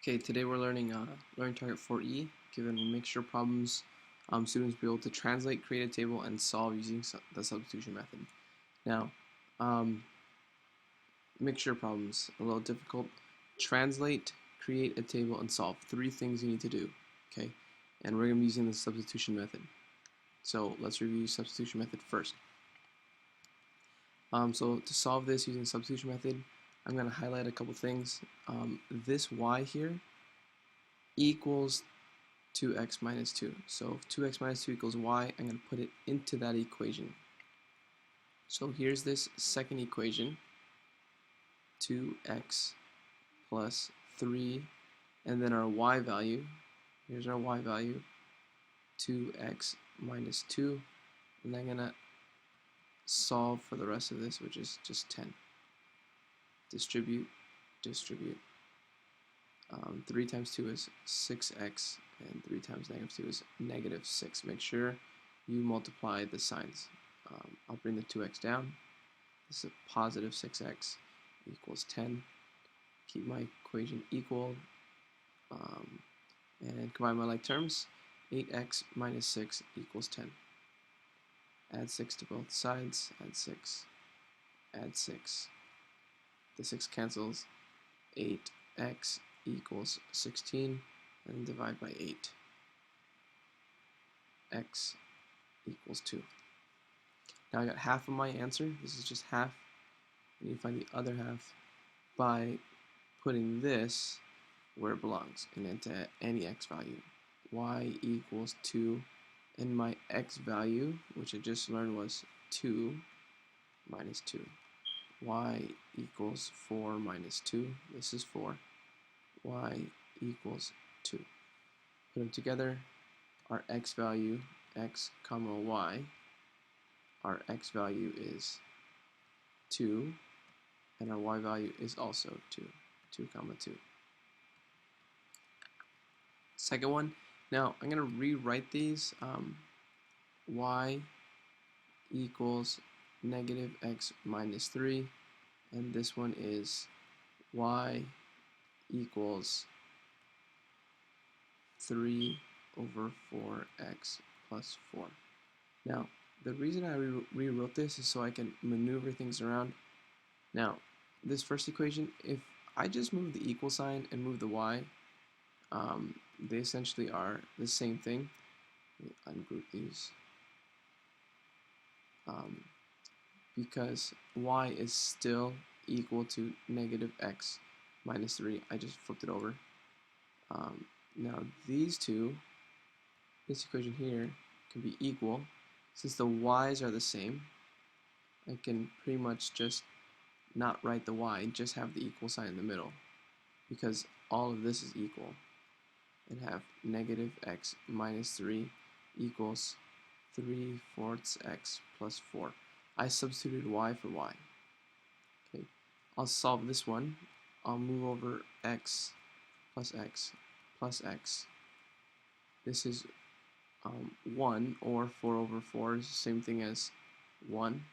Okay, today we're learning learning target 4E. Given mixture problems, students will be able to translate, create a table, and solve using the substitution method. Now, um, mixture problems, a little difficult. Translate, create a table, and solve. Three things you need to do, okay? And we're going to be using the substitution method. So let's review substitution method first. So to solve this using substitution method, I'm going to highlight a couple things. This y here equals 2x minus 2. So if 2x minus 2 equals y, I'm going to put it into that equation. So here's this second equation, 2x plus 3, and then our y value, here's our y value, 2x minus 2, and I'm going to solve for the rest of this, which is just 10. Distribute, distribute. 3 times 2 is 6x, and 3 times negative 2 is negative 6. Make sure you multiply the signs. I'll bring the 2x down. This is a positive 6x equals 10. Keep my equation equal, and combine my like terms. 8x minus 6 equals 10. Add 6 to both sides. Add 6. Add 6. The 6 cancels. 8x equals 16, and divide by 8. X equals 2. Now I got half of my answer. This is just half. I need to find the other half by putting this where it belongs and into any x value. Y equals 2, and my x value, which I just learned was 2 minus 2. Y equals 4 minus 2. This is 4. Y equals 2. Put them together. Our x value, x comma y, our x value is 2, and our y value is also 2, 2 comma 2. Second one, now I'm going to rewrite these. Y equals negative x minus 3, and this one is y equals 3 over 4x plus 4. Now, the reason I rewrote this is so I can maneuver things around. Now, this first equation, if I just move the equal sign and move the y, they essentially are the same thing. Let me ungroup these. Because y is still equal to negative x minus 3. I just flipped it over. Now these two, this equation here, can be equal. Since the y's are the same, I can pretty much just not write the y, just have the equal sign in the middle, because all of this is equal, and have negative x minus 3 equals 3/4 x plus 4. I substituted y for y. Okay, I'll solve this one. I'll move over x plus x plus x. This is 1, or 4 over 4 is the same thing as 1.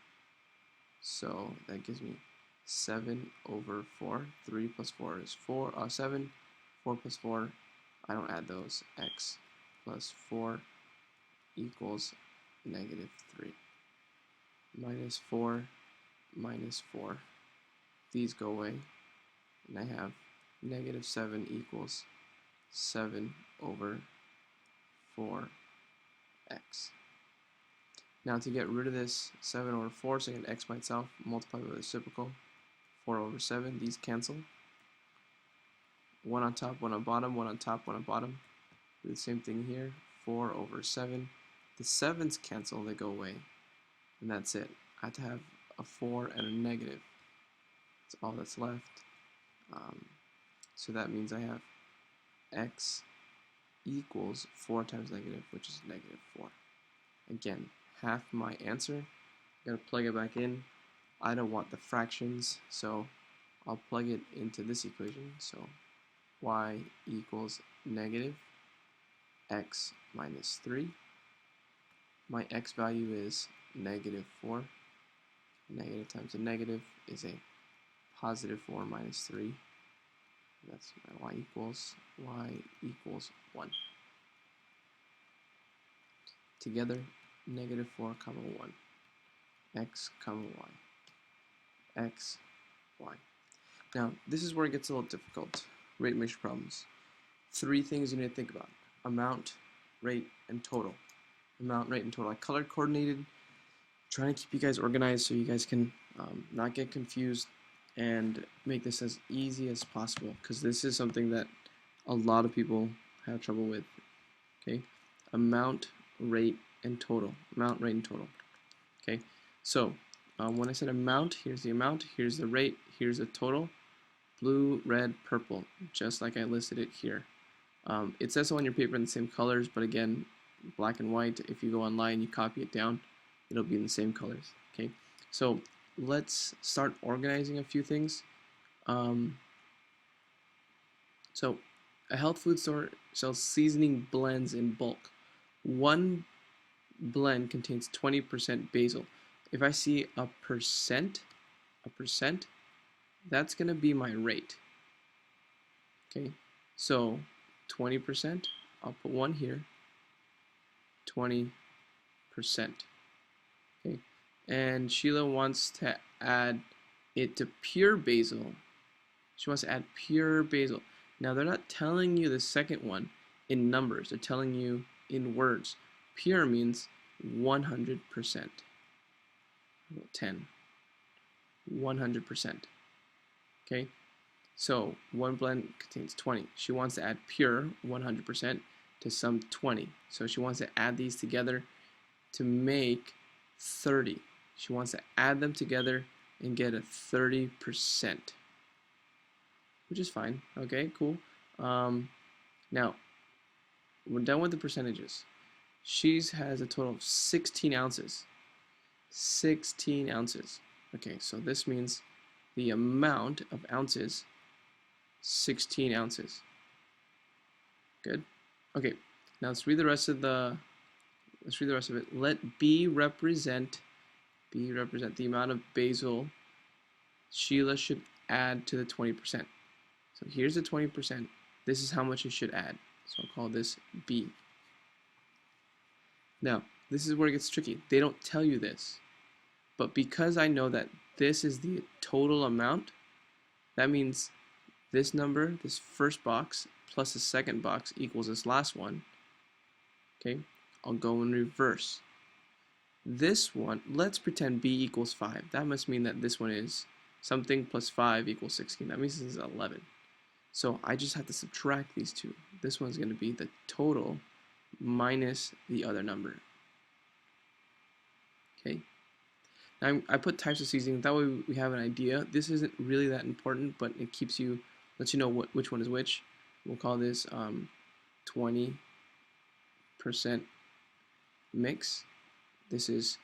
So that gives me 7 over 4. 3 plus 4 is 7. 4 plus 4, I don't add those. X plus 4 equals negative 3. Minus 4, minus 4. These go away, and I have negative 7 equals 7 over 4x. Now to get rid of this 7 over 4, so I get x by itself, multiply by the reciprocal, 4 over 7, these cancel. 1 on top, 1 on bottom, 1 on top, 1 on bottom. Do the same thing here, 4 over 7. The 7's cancel, they go away, and that's it. I have to have a 4 and a negative. That's all that's left. So that means I have x equals 4 times negative, which is negative 4. Again, half my answer. Gotta plug it back in. I don't want the fractions, so I'll plug it into this equation. So y equals negative x minus 3. My x value is negative 4. Negative times a negative is a positive 4 minus 3. That's my y equals 1. Together, negative 4 comma 1. X comma y. X, y. Now, this is where it gets a little difficult. Rate mixture problems. 3 things you need to think about. Amount, rate, and total. Amount, rate, and total. I color coordinated, trying to keep you guys organized so you guys can not get confused and make this as easy as possible, because this is something that a lot of people have trouble with. Okay, amount, rate, and total. Amount, rate, and total. Okay, so when I said amount, here's the amount, here's the rate, here's the total. Blue, red, purple, just like I listed it here. It says so on your paper in the same colors, but again, black and white, if you go online, you copy it down, it'll be in the same colors. Okay, so let's start organizing a few things. So a health food store sells seasoning blends in bulk. One blend contains 20% basil. If I see a percent, that's going to be my rate. Okay, so 20%, I'll put 1 here, 20%. Okay, and Sheila wants to add it to pure basil. She wants to add pure basil. Now, they're not telling you the second one in numbers, they're telling you in words. Pure means 100%. 10. 100%. Okay? So, one blend contains 20. She wants to add pure 100% to some 20. So, she wants to add these together to make 30. She wants to add them together and get a 30%. Which is fine. Okay, cool. Now, we're done with the percentages. She has a total of 16 ounces. 16 ounces. Okay, so this means the amount of ounces, 16 ounces. Good. Okay, now let's read the rest of it. Let B represent the amount of basil Sheila should add to the 20%. So here's the 20%. This is how much you should add. So I'll call this B. Now, this is where it gets tricky. They don't tell you this. But because I know that this is the total amount, that means this number, this first box, plus the second box equals this last one. Okay, I'll go in reverse. This one, let's pretend B equals 5. That must mean that this one is something plus 5 equals 16. That means this is 11. So I just have to subtract these two. This one's going to be the total minus the other number. Okay. Now I put types of seasoning. That way we have an idea. This isn't really that important, but it lets you know which one is which. We'll call this 20% mix. This is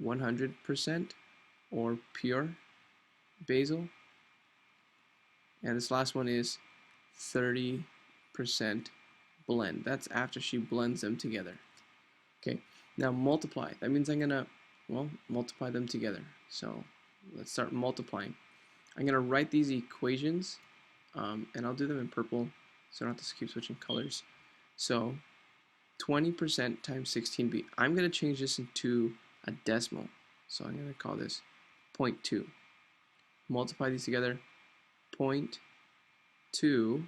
100% or pure basil. And this last one is 30% blend. That's after she blends them together. Okay, now multiply. That means I'm going to, multiply them together. So let's start multiplying. I'm going to write these equations, and I'll do them in purple so I don't have to keep switching colors. So 20% times 16b. I'm going to change this into a decimal. So I'm going to call this 0.2. Multiply these together. 0.2,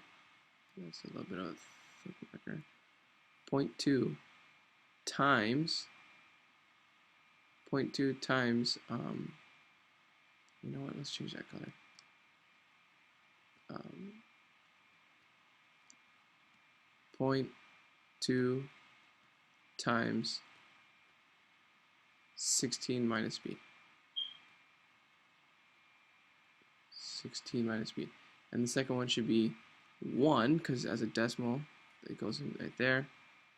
that's a little bit of a 0.2 times, you know what, let's change that color. 0.2 times 16 minus b. 16 minus b. And the second one should be 1, because as a decimal, it goes in right there.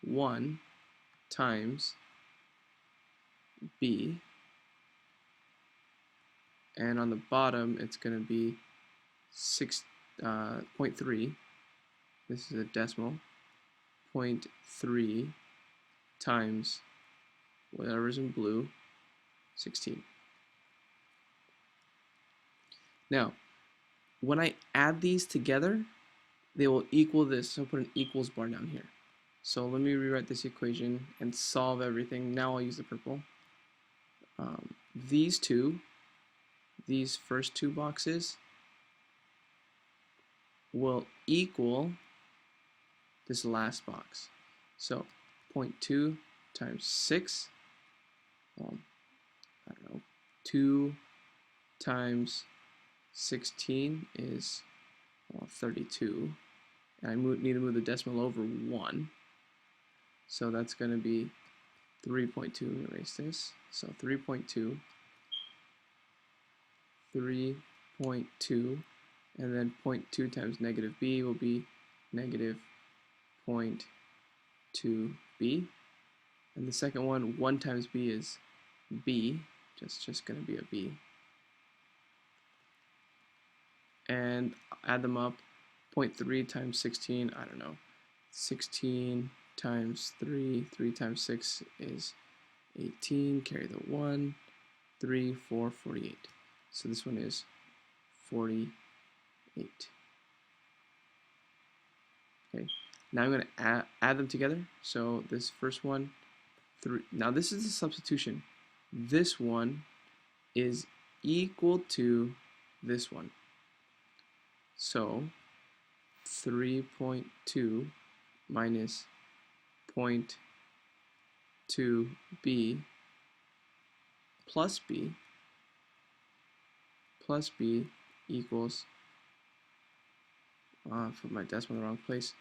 1 times b. And on the bottom, it's going to be 0.3. This is a decimal. 0.3 times whatever's in blue, 16. Now, when I add these together, they will equal this. So I'll put an equals bar down here. So let me rewrite this equation and solve everything. Now I'll use the purple. These first two boxes will equal this last box. So 0.2 times 6, I don't know, 2 times 16 is 32. And I need to move the decimal over 1. So that's going to be 3.2. Erase this. So 3.2, 3.2, and then 0.2 times negative b will be negative 0.2b. And the second one, 1 times b is b, just going to be a b. And add them up, 0.3 times 16, I don't know, 16 times 3, 3 times 6 is 18, carry the 1, 3, 4, 48. So this one is 48. Okay, now I'm going to add them together. So this first one, 3. Now this is a substitution. This one is equal to this one. So 3.2 minus 0.2b plus b equals, put my decimal in the wrong place,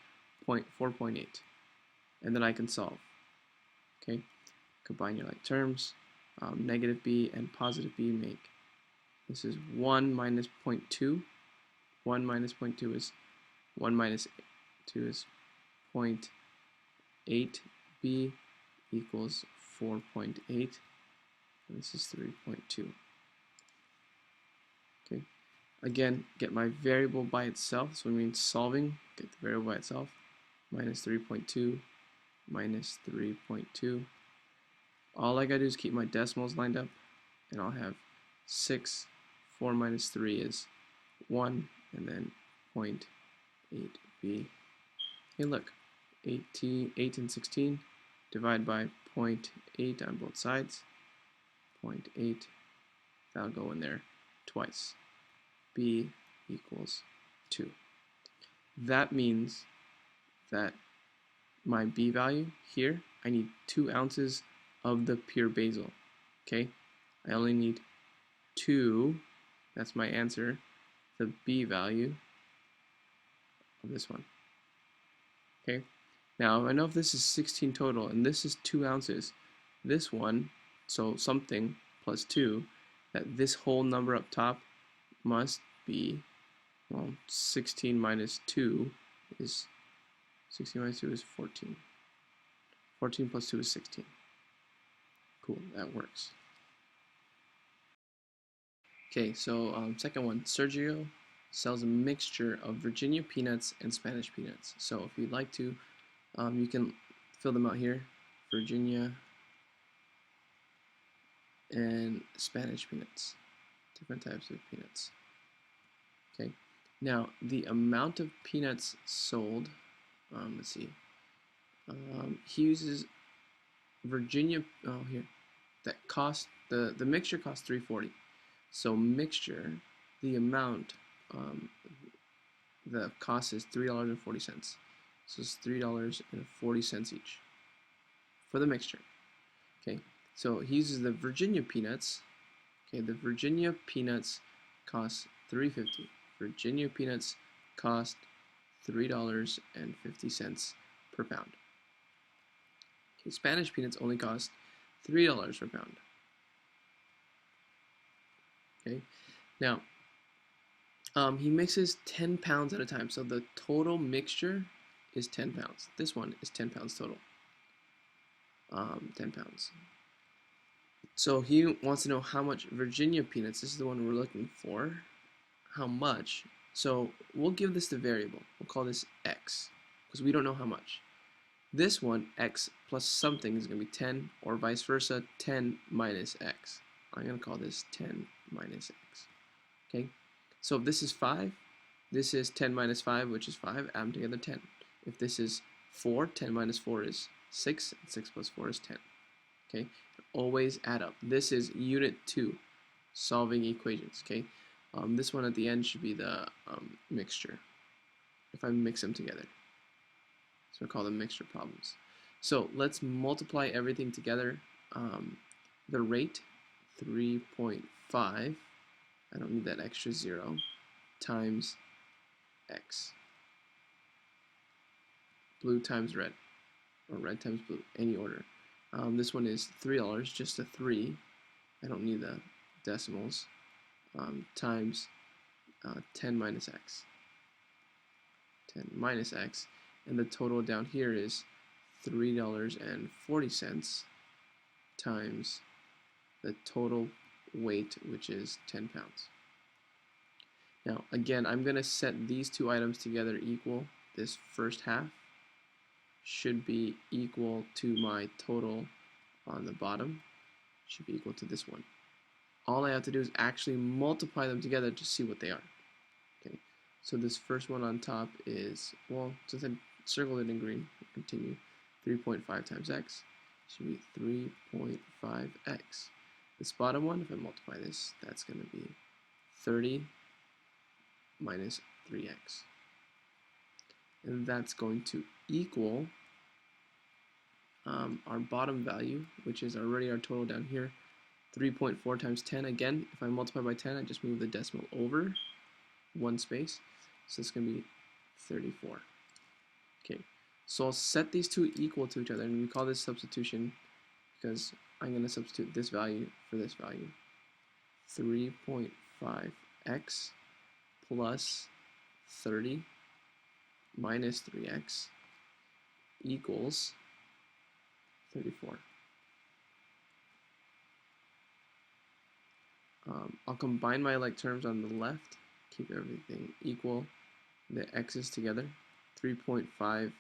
4.8. And then I can solve. Okay, combine your like terms. Negative b and positive b make, this is 1 minus 0.2. 1 minus 0.2 is 1 minus 2 is 0.8b equals 4.8, and this is 3.2. Okay, again, get my variable by itself, so it means solving, get the variable by itself, minus 3.2 minus 3.2. All I gotta do is keep my decimals lined up, and I'll have 6, 4 minus 3 is 1, and then 0.8b. Hey, look, 8 and 16 divide by 0.8 on both sides. 0.8, that'll go in there twice. B equals 2. That means that my B value here, I need 2 ounces of the pure basil. Okay, I only need 2. That's my answer. The B value of this one. Okay, now I know if this is 16 total and this is 2 ounces, this one, so something plus 2, that this whole number up top must be, well, 16 minus 2 is 14. 14 plus 2 is 16. Cool, that works. Okay, so second one, Sergio sells a mixture of Virginia peanuts and Spanish peanuts. So if you'd like to, you can fill them out here, Virginia and Spanish peanuts, different types of peanuts. Okay, now the amount of peanuts sold, let's see, he uses Virginia, that cost, the mixture costs $3.40. So mixture, the amount, the cost is $3.40. So it's $3.40 each for the mixture. Okay, so he uses the Virginia peanuts. Okay, the Virginia peanuts cost $3.50. Virginia peanuts cost $3.50 per pound. Okay, Spanish peanuts only cost $3 per pound. Okay, now he mixes 10 pounds at a time, so the total mixture is 10 pounds. This one is 10 pounds total. 10 pounds. So he wants to know how much Virginia peanuts, this is the one we're looking for, how much. So we'll give this the variable. We'll call this x, because we don't know how much. This one, x plus something, is going to be 10, or vice versa, 10 minus x. I'm going to call this 10 minus x. Okay, so if this is 5, this is 10 minus 5, which is 5, add them together 10. If this is 4, 10 minus 4 is 6, and 6 plus 4 is 10. Okay, always add up. This is unit 2, solving equations. Okay, this one at the end should be the mixture, if I mix them together. So we call them mixture problems. So let's multiply everything together. The rate, 3.5, I don't need that extra 0, times x. Blue times red, or red times blue, any order. This one is $3, just a 3. I don't need the decimals. Times 10 minus x. 10 minus x. And the total down here is $3.40 times the total weight, which is 10 pounds. Now, again, I'm going to set these two items together equal. This first half should be equal to my total on the bottom, should be equal to this one. All I have to do is actually multiply them together to see what they are. Okay, so this first one on top is, well, since I circled it in green, we'll continue. 3.5 times x should be 3.5x. This bottom one, if I multiply this, that's going to be 30 minus 3x. And that's going to equal our bottom value, which is already our total down here, 3.4 times 10. Again, if I multiply by 10, I just move the decimal over one space. So it's going to be 34. Okay, so I'll set these two equal to each other, and we call this substitution because I'm going to substitute this value for this value. 3.5x plus 30 minus 3x equals 34. I'll combine my like terms on the left, keep everything equal. The x's together. 3.5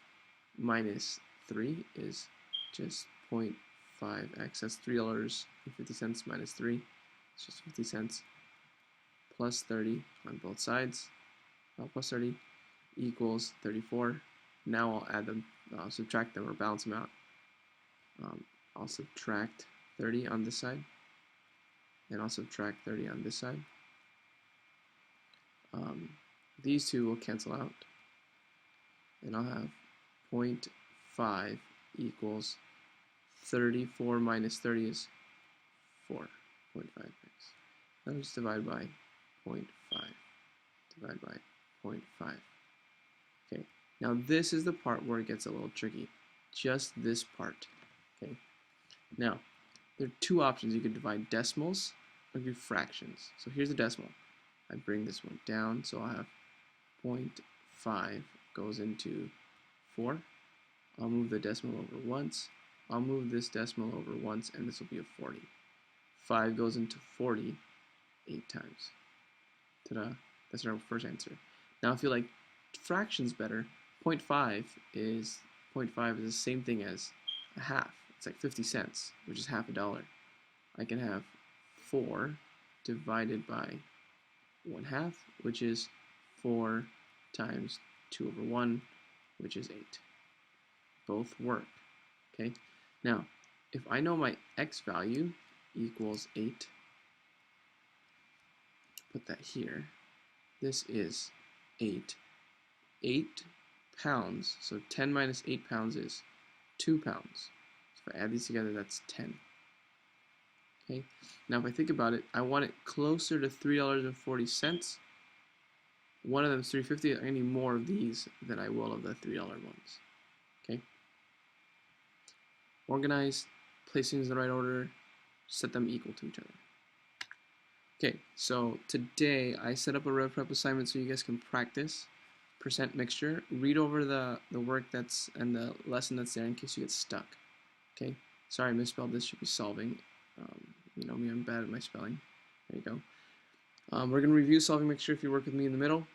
minus 3 is just 0.5x. That's $3.50 minus 3. It's just 50 cents. Plus 30 on both sides. Plus 30 equals 34. Now I'll add them, subtract them or balance them out. I'll subtract 30 on this side, and I'll subtract 30 on this side. These two will cancel out, and I'll have 0.5 equals 34 minus 30 is 4.5x. Now just divide by 0.5. Divide by 0.5. Okay, now this is the part where it gets a little tricky. Just this part. Okay, now there are two options. You could divide decimals or do fractions. So here's the decimal. I bring this one down, so I'll have 0.5 goes into 4. I'll move the decimal over once. I'll move this decimal over once, and this will be a 40. 5 goes into 40 8 times. Ta-da! That's our first answer. Now, if you like fractions better, 0.5 is the same thing as a half. It's like 50 cents, which is half a dollar. I can have 4 divided by 1/2, which is 4 times 2 over 1, which is 8. Both work. Okay. Now, if I know my x value equals 8, put that here. This is 8. 8 pounds. So 10 minus 8 pounds is 2 pounds. So if I add these together, that's 10. Okay. Now, if I think about it, I want it closer to $3.40. One of them is $3.50. I'm going to need more of these than I will of the $3 ones. Okay. Organize, place things in the right order, set them equal to each other. Okay, so today I set up a Rev Prep assignment so you guys can practice percent mixture. Read over the work that's and the lesson that's there in case you get stuck. Okay, sorry I misspelled this. Should be solving. You know me, I'm bad at my spelling. There you go. We're going to review solving mixture if you work with me in the middle.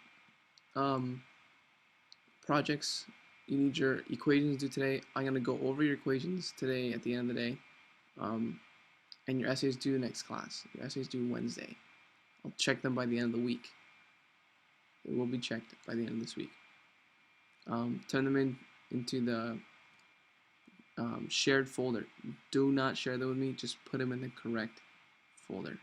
Projects, you need your equations due today. I'm going to go over your equations today at the end of the day. And your essays due next class. Your essays due Wednesday. I'll check them by the end of the week. It will be checked by the end of this week. Turn them into the shared folder. Do not share them with me. Just put them in the correct folder.